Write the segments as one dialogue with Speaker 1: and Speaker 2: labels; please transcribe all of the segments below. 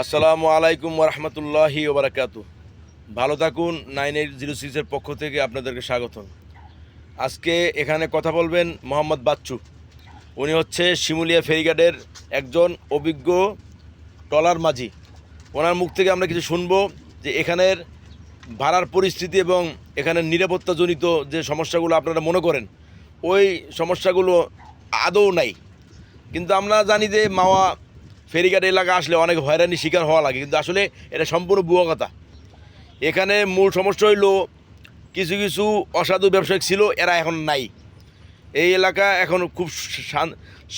Speaker 1: আসসালামু আলাইকুম ওরহমতুল্লাহি ওবরাকাতু। ভালো থাকুন। 9806-এর পক্ষ থেকে আপনাদেরকে স্বাগতম। আজকে এখানে কথা বলবেন মোহাম্মদ বাচ্চু। উনি হচ্ছে শিমুলিয়া ফেরিঘাটের একজন অভিজ্ঞ ট্রলার মাঝি। ওনার মুখ থেকে আমরা কিছু শুনবো যে এখানের ভাড়ার পরিস্থিতি এবং এখানের নিরাপত্তাজনিত যে সমস্যাগুলো আপনারা মনে করেন ওই সমস্যাগুলো আদৌ নাই। কিন্তু আমরা জানি যে মাওয়া ফেরিঘাট এলাকা আসলে অনেক হয়রানির শিকার হওয়া লাগে, কিন্তু আসলে এটা সম্পূর্ণ ভুয়া কথা। এখানে মূল সমস্যা হইল কিছু কিছু অসাধু ব্যবসায়িক ছিল, এরা এখন নাই। এই এলাকা এখন খুব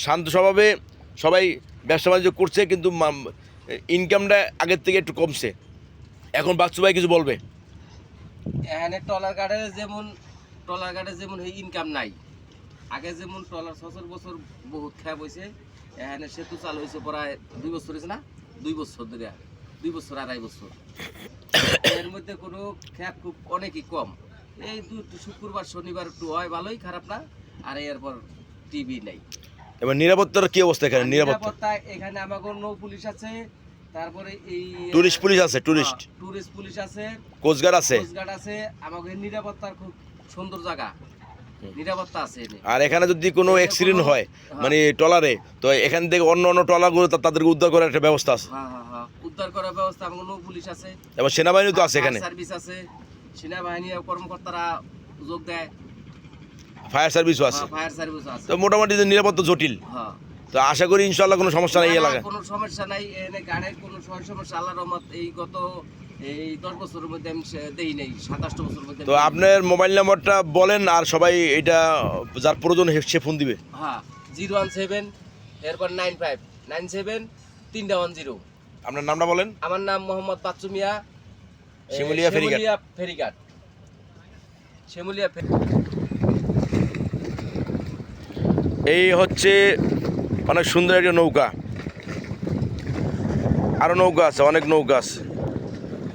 Speaker 1: শান্ত স্বভাবে সবাই ব্যবসা বাণিজ্য করছে, কিন্তু ইনকামটা আগের থেকে একটু কমছে। এখন বাচ্চু ভাই কিছু বলবে।
Speaker 2: এখানে ট্রলার গাড়ে যেমন ইনকাম নাই, আগে যেমন ট্রলার 6 বছর বহুত খ্যাপ হয়েছে। এখানে সেতু চালু হয়েছে প্রায় 2 বছর হয়েছে না, 2 বছর ধরে, 2 বছর 2.5 বছর। এর মধ্যে কোনো খ্যাপ খুব অনেকই কম। এই শুক্রবার শনিবার একটু হয়, ভালোই, খারাপ না। আর এরপর টিভি নেই।
Speaker 1: এবার নিরাপত্তার কি অবস্থা এখানে?
Speaker 2: নিরাপত্তা এখানে আমাদের নৌ পুলিশ আছে, তারপরে এই
Speaker 1: টুরিস্ট পুলিশ আছে, টুরিস্ট
Speaker 2: পুলিশ আছে,
Speaker 1: কোস্টগার্ড আছে।
Speaker 2: আমাদের নিরাপত্তার খুব সুন্দর জায়গা, নিরাপত্তা আছে।
Speaker 1: আর এখানে যদি কোনো অ্যাক্সিডেন্ট হয় মানে ট্রলারে, তো এখান থেকে অন্য অন্য ট্রলারগুলো তাদেরকে উদ্ধার করার একটা ব্যবস্থা আছে।
Speaker 2: উদ্ধার করার ব্যবস্থা আমাদের নৌ পুলিশ আছে,
Speaker 1: এবং সেনাবাহিনী তো আছে এখানে,
Speaker 2: সার্ভিস আছে, সেনাবাহিনী কর্মকর্তারা যোগ দেয়,
Speaker 1: ফায়ার সার্ভিসও আছে।
Speaker 2: ফায়ার সার্ভিস আছে।
Speaker 1: তো মোটামুটি যে নিরাপত্তা জটিল, তো আশা করি ইনশাআল্লাহ কোনো সমস্যা নেই এলাকায়।
Speaker 2: কোনো সমস্যা নাই এখানে, গাড়ির কোনো সমস্যা আল্লাহর রহমত। এই গত 10 বছরের মধ্যে আমি দেই নেই, 27 বছরের মধ্যে।
Speaker 1: তো আপনার মোবাইল নাম্বারটা বলেন, আর সবাই এটা যার প্রয়োজন সে ফোন দিবে।
Speaker 2: 017 এরপর 9597 310।
Speaker 1: আপনার নামটা বলেন।
Speaker 2: আমার নাম মোহাম্মদ বাচ্চু মিয়া,
Speaker 1: শিমুলিয়া
Speaker 2: ফেরিঘাট।
Speaker 1: এই হচ্ছে অনেক সুন্দর একটা নৌকা, আরও নৌকা আছে, অনেক নৌকা আছে।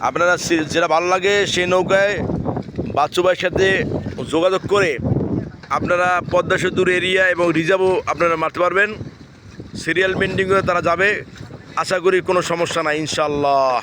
Speaker 1: আপনারা যেটা ভালো লাগে সেই নৌকায় বাচ্চু ভাইয়ের সাথে যোগাযোগ করে আপনারা পদ্মা সেতুর এরিয়া এবং রিজার্ভও আপনারা মারতে পারবেন। সিরিয়াল মেনটেন করে তারা যাবে, আশা করি কোনো সমস্যা নাই ইনশাআল্লাহ।